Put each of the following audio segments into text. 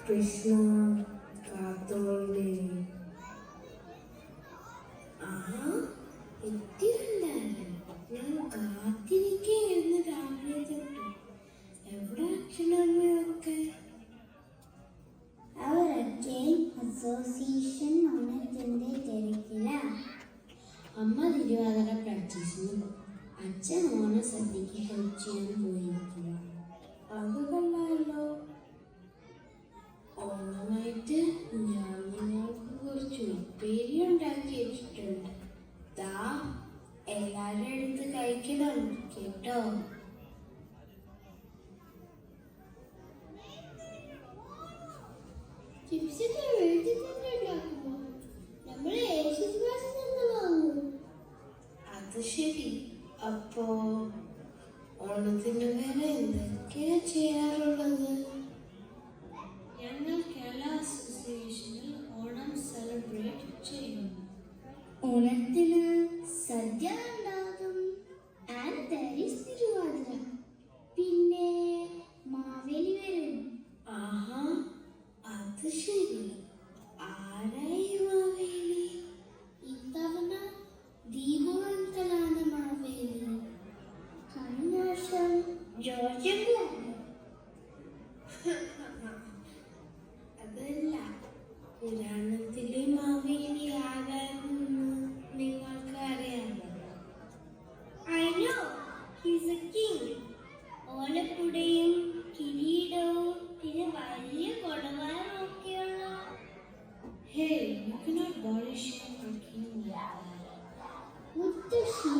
കൃഷ്ണ കാത്തോളേ. എത്തിയുണ്ടായിരുന്നു. ഞാൻ കാത്തിരിക്കുകയായിരുന്നു രാവിലെ തൊട്ട്. എവിടെ അച്ഛനമ്മയൊക്കെ? അവരൊക്കെ അസോസിയേഷൻ ഓണത്തിന്റെ തിരക്കില. അമ്മ തിരുവാതിര പ്രാക്ടീസിന്, അച്ഛൻ ഓണസദ്യക്ക് ഹെൽപ്പ് ചെയ്യാൻ പോയിരിക്കുക. അത് കൊള്ളാമല്ലോ. ഓണമായിട്ട് ഞാൻ നിങ്ങൾക്ക് കുറച്ച് ഉപ്പേരി ഉണ്ടാക്കി വെച്ചിട്ടുണ്ട്. ദാ എല്ലാവരും എടുത്ത് കഴിക്കണം കേട്ടോ. ചിപ്സൊക്കെ വീട്ടിൽ തന്നെ ഉണ്ടാക്കുമോ? നമ്മള് ഏഷ്യൻ ക്ലാസ്സിൽ നിന്ന് വാങ്ങും. അത് ശരി. അപ്പോ ഓണത്തിന് വേറെ എന്തൊക്കെയാ ചെയ്യാറുള്ളത്? ഞങ്ങൾ കേരള അസോസിയേഷനിൽ ഓണം സെലിബ്രേറ്റ് ചെയ്യുന്നു. ഓണത്തിന് സദ്യ ഉണ്ടാകും. And there is Thiruvathira. പിന്നെ മാവേലി വരും. ആഹാ, അത് ശരി. ആരായി മാവേലി? ഇത്തവണ ദീപവന്തലാണ് മാവേലി. കഴിഞ്ഞ വർഷം ജോർജ് അതല്ല, പുരാണത്തിലെ മാവേലി ആരാണെന്ന് നിങ്ങൾക്ക് അറിയാമോ? I know, he's a king. ഓലക്കുടയും കിരീടവും പിന്നെ വലിയ കൊടവാനും ഒക്കെയുള്ള. Hey, you cannot abolish him for king. മുത്തശ്ശി,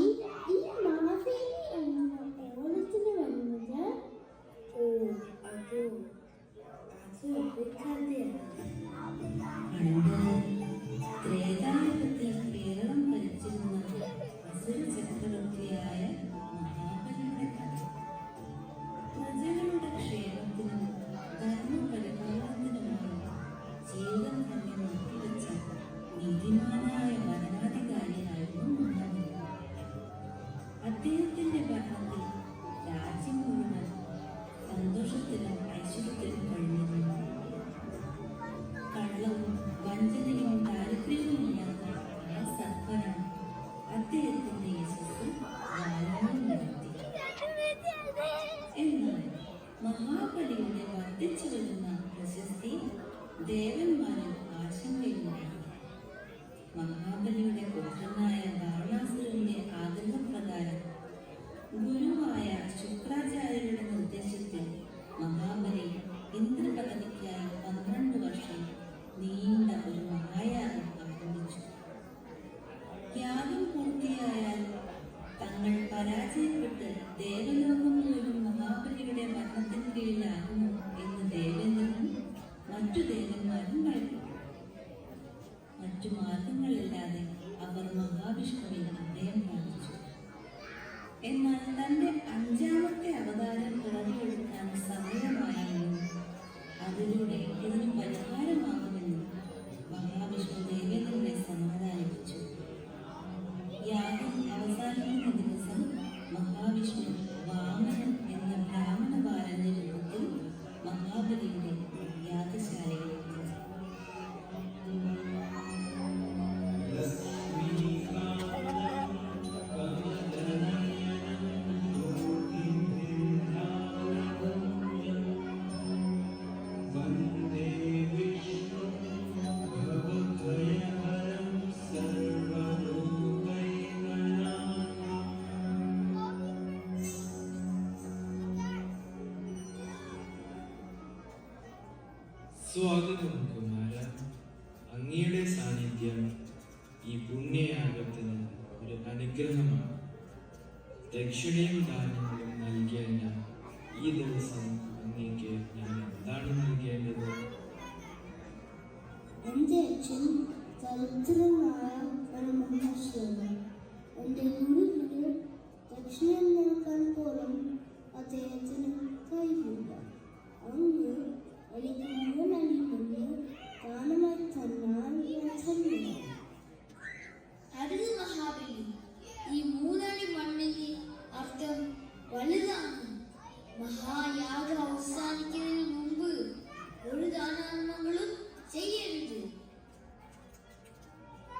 ഈ മാവേലി എന്ന ഓണത്തിന് വരുന്നത്? ഓ, അത് ഒരു കഥയാണ്. ത്രേതായുഗത്തിൽ കേരളം ഭരിച്ചിരുന്ന അസുര ചക്രവർത്തിയായ മഹാബലിയുടെ കഥ. പ്രജകളുടെ ക്ഷേമത്തിനും ധർമ്മപരിപാലനത്തിനുമായി ജീവിതം തന്നെ നിർത്തിവെച്ച നീതിമാനായ ഭരണാധികാരിയായിരുന്നു മഹാബലി. അദ്ദേഹത്തിന്റെ ഭരണത്തിൽ രാജ്യം മുഴുവൻ സന്തോഷത്തിലും ഐശ്വര്യത്തിലും കഴിഞ്ഞിരുന്നു. കള്ളവും വഞ്ചനയും ദാരിദ്ര്യവും ഇല്ലാത്ത ആ സദ്ഭരണം അദ്ദേഹത്തിന്റെ യശസ്സ് ധാരാളം നടത്തി. എന്നാൽ മഹാബലിയുടെ വർദ്ധിച്ചു വരുന്ന പ്രശസ്തി ദേവന്മാരിൽ ആശങ്കയുണ്ടായി. മഹാബലിയുടെ പുത്രനായ ബാണാസുരന്റെ ആഗ്രഹപ്രകാരം ഗുരുവായ ശുക്രാചാര്യരുടെ നിർദ്ദേശത്തിൽ മഹാബലി ഇന്ദ്രപദവിക്കായി 12 വർഷം നീണ്ട ഒരു മഹായാഗം ആരംഭിച്ചു. യാഗം പൂർത്തിയായാൽ തങ്ങൾ പരാജയപ്പെട്ട് ദേവലോകം പോലും മഹാബലിയുടെ ഭരണത്തിന് കീഴിലാകുമോ എന്ന് ദേവേന്ദ്രനും മറ്റു ദേവന്മാരും ഭയപ്പെട്ടു. മറ്റു മാർഗങ്ങളില്ലാതെ അവർ മഹാവിഷ്ണുവിൽ അഭയം പ്രാപിച്ചു. എന്നാൽ തന്റെ 5ാമത്തെ അവതാരം പിറവിയെടുക്കാൻ സമയമായെന്നും അതിലൂടെ ഇതിന് പരിഹാരമാകുമെന്നും മഹാവിഷ്ണു ദേവേന്ദ്രനെ സമാധാനിപ്പിച്ചു. യാഗം അവസാനിക്കുന്ന ദിവസം മഹാവിഷ്ണു വാമനൻ എന്ന ബ്രാഹ്മണ ബാലന്റെ രൂപത്തിൽ മഹാബലിയുടെ യാഗശാലയിലെത്തി. സ്വാഗതം കുമാര. അങ്ങയുടെ സാന്നിധ്യം ഈ പുണ്യയാഗത്തിന് ഒരു അനുഗ്രഹമാണ്. ദക്ഷിണയും ദാനങ്ങളും നൽകേണ്ട ഈ ദിവസം അങ്ങേക്ക് ഞാൻ എന്താണ് നൽകേണ്ടത്? എന്റെ അച്ഛൻ ചരിത്രമായ ഒരു മനുഷ്യനാണ്. എന്റെ ഗുരുവിന് ദക്ഷിണം നൽകാൻ പോലും അദ്ദേഹത്തിന് കഴിയില്ല. അങ്ങ് എനിക്ക് 3 അടി മണ്ണ് ദാനമായി തന്നാൽ ഞാൻ ധന്യനാകും. അരുത് മഹാബലി, ഈ 3 അടി മണ്ണിന്റെ അർത്ഥം വലുതാണ്. മഹായാഗം അവസാനിക്കുന്നതിന് മുമ്പ് ഒരു ദാനം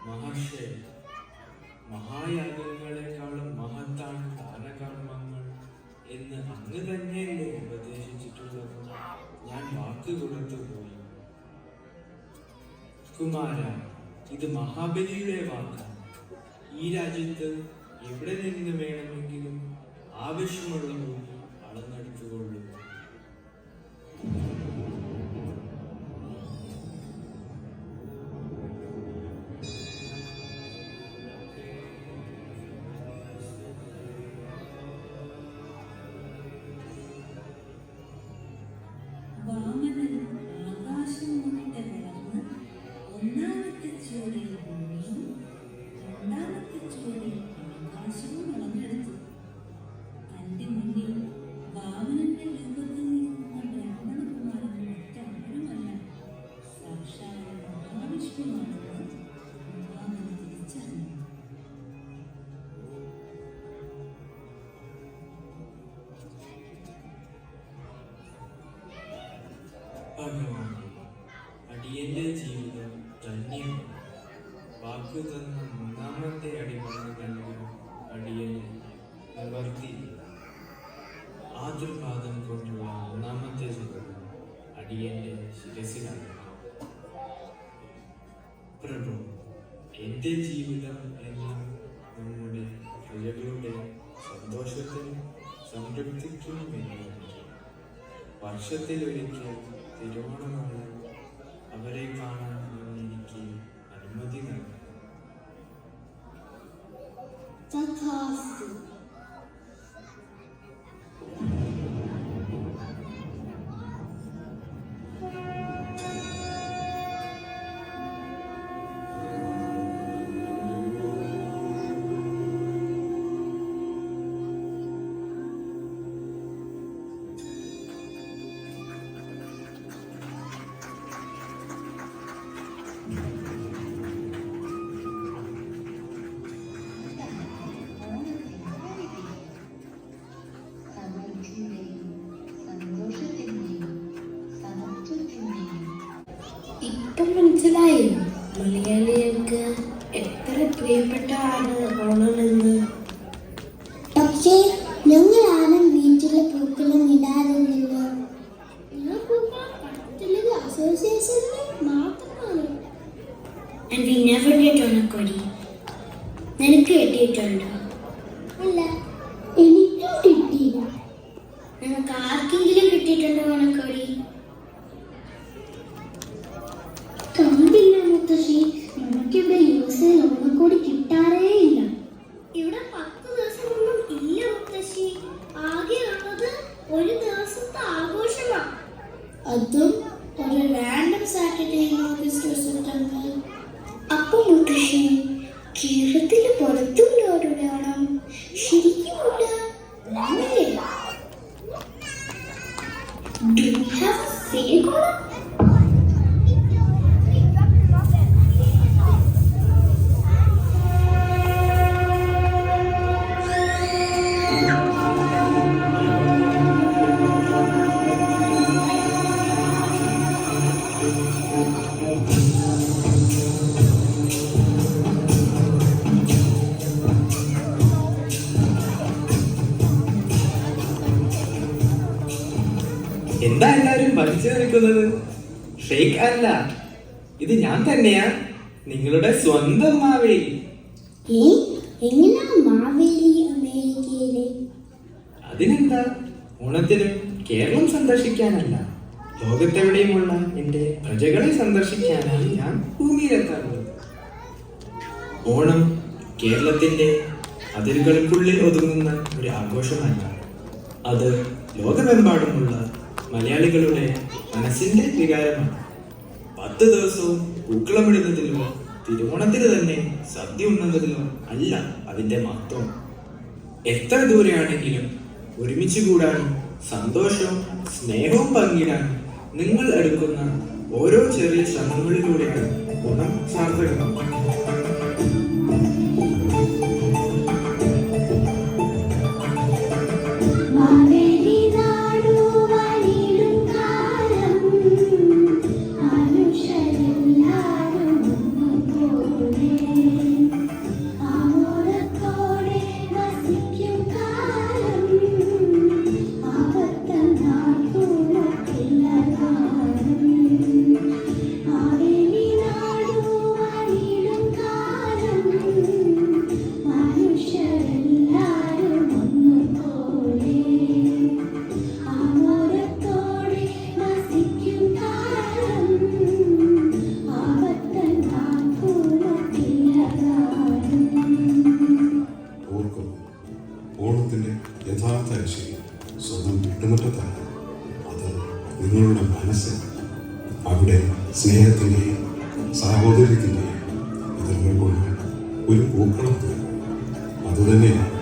മഹർഷേ, മഹായാഗങ്ങളെക്കാളും മഹത്താണ് ദാനകർമ്മങ്ങൾ എന്ന് അങ്ങ് തന്നെയല്ലേ ഉപദേശിച്ചിട്ടുള്ളത്? ഞാൻ വാക്ക് കൊടുത്തു പോയി. കുമാര, ഇത് മഹാബലിയുടെ വാക്കാണ്. ഈ രാജ്യത്ത് എവിടെ നിന്ന് വേണമെങ്കിലും ആവശ്യമുള്ള ഭൂമി അളന്നെടുത്തുകൊള്ളൂ. വാമനൻ ആകാശം മുട്ടെ വളർന്ന് ഒന്നാമത്തെ ചുവടിൽ ഭൂമിയും രണ്ടാമത്തെ ചുവടിൽ ആകാശവും വളർന്നെടുത്തു. തന്റെ മുന്നിൽ വാമനന്റെ രൂപത്തിൽ നിൽക്കുന്ന ബ്രാഹ്മണകുമാരൻ മറ്റാരുമല്ല, സാക്ഷാൽ മഹാവിഷ്ണുവാണെന്ന് വാമനൻ തിരിച്ചറിഞ്ഞു. ഭഗവാൻ, അടിയന്റെ ജീവിതം ധന്യമാണ്. വാക്കു തന്ന മൂന്നാമത്തെ അടിമണ്ണ് നൽകാൻ അടിയനെ നിവർത്തി. ആതൃപാദം കൊണ്ടുള്ള മൂന്നാമത്തെ ജപം അടിയന്റെ ശിരസിലാണ്. പ്രഭു, എന്റെ ജീവിതം എന്നും നമ്മുടെ പ്രജകളുടെ സന്തോഷത്തിനും സംതൃപ്തിക്കും വേണ്ടിയാണ്. വർഷത്തിലൊരിക്കൽ തിരുവോണനാളിൽ അവരെ കാണാൻ എനിക്ക് അനുമതി നൽകി. തഥാസ്തു. ഇപ്പം മനസ്സിലായി മലയാളികൾക്ക് എത്ര പ്രിയപ്പെട്ടതാണ് ഓണമെന്ന്. പക്ഷേ ഞങ്ങൾ ആരും വീട്ടിലെ പൂക്കളും ഇടാറില്ലല്ലോ. ഞാൻ പൂക്കൾ കടത്തിലൊരു അസോസിയേഷനിൽ മാത്രമാണ്. And we never get ഓണക്കോടി. നിനക്ക് കിട്ടിയിട്ടുണ്ടോ? അല്ല, എനിക്കും കിട്ടിയില്ല. നമുക്ക് ആർക്കെങ്കിലും കിട്ടിയിട്ടുണ്ടോ ഓണക്കോടി? കണ്ടില്ല മുത്തശ്ശി, നമുക്കിവിടെ യുഎസിൽ ഓണക്കോടി കിട്ടാറേ ഇല്ല. ഇവിടെ 10 ദിവസമൊന്നും ഇല്ല മുത്തശ്ശി. ആകെ ഉള്ളത് ഒരു ദിവസത്തെ ആഘോഷമാണ്. അതും ഒരു റാൻഡം സാറ്റർഡേ ഓഗസ്റ്റ് സെപ്റ്റംബർ. അപ്പൊ മുത്തശ്ശി, കേരളത്തിന് പുറത്തുള്ള Onam ശരിക്കുമുണ്ട്. Do we have a fake Onam? എന്താ എല്ലാരും വലിച്ചു നിൽക്കുന്നത്? ഷെയ്ക്ക് അല്ല, ഇത് ഞാൻ തന്നെയാ, നിങ്ങളുടെ സ്വന്തം മാവേലി. എങ്ങനെയാ മാവേലി അമേരിക്കയിലെ? അതിനെന്താ, ഓണത്തിന് കേരളം സന്ദർശിക്കാനല്ല, ലോകത്തെവിടെയുമുള്ള എന്റെ പ്രജകളെ സന്ദർശിക്കാനാണ് ഞാൻ ഭൂമിയിലെത്താറുള്ളത്. ഓണം കേരളത്തിന്റെ അതിരുകൾക്കുള്ളിൽ ഒതുങ്ങുന്ന ഒരു ആഘോഷമല്ല. അത് ലോകമെമ്പാടുമുള്ള മലയാളികളുടെ മനസ്സിന്റെ വികാരമാണ്. 10 ദിവസവും പൂക്കളമിടുന്നതിലോ തിരുവോണത്തിന് തന്നെ സദ്യ ഉണ്ണുന്നതിലോ അല്ല അതിന്റെ മഹത്വം. എത്ര ദൂരെയാണെങ്കിലും ഒരുമിച്ച് കൂടാനും സന്തോഷവും സ്നേഹവും പങ്കിടാനും നിങ്ങൾ എടുക്കുന്ന ഓരോ ചെറിയ ശ്രമങ്ങളിലൂടെയാണ് ഓണം സാർത്ഥകമാകുന്നത്. മനുഷ്യരെല്ലാവരും ഓണത്തിന്റെ യഥാർത്ഥ ഐശ്വര്യം സ്വന്തം വീട്ടുമുറ്റത്തല്ല, അത് നിങ്ങളുടെ മനസ്സ്. അവിടെ സ്നേഹത്തിന്റെയും സാഹോദര്യത്തിന്റെയും വിതരണങ്ങൾ കൊണ്ട് ഒരു പൂക്കളം തീർക്കും. അതുതന്നെയാണ്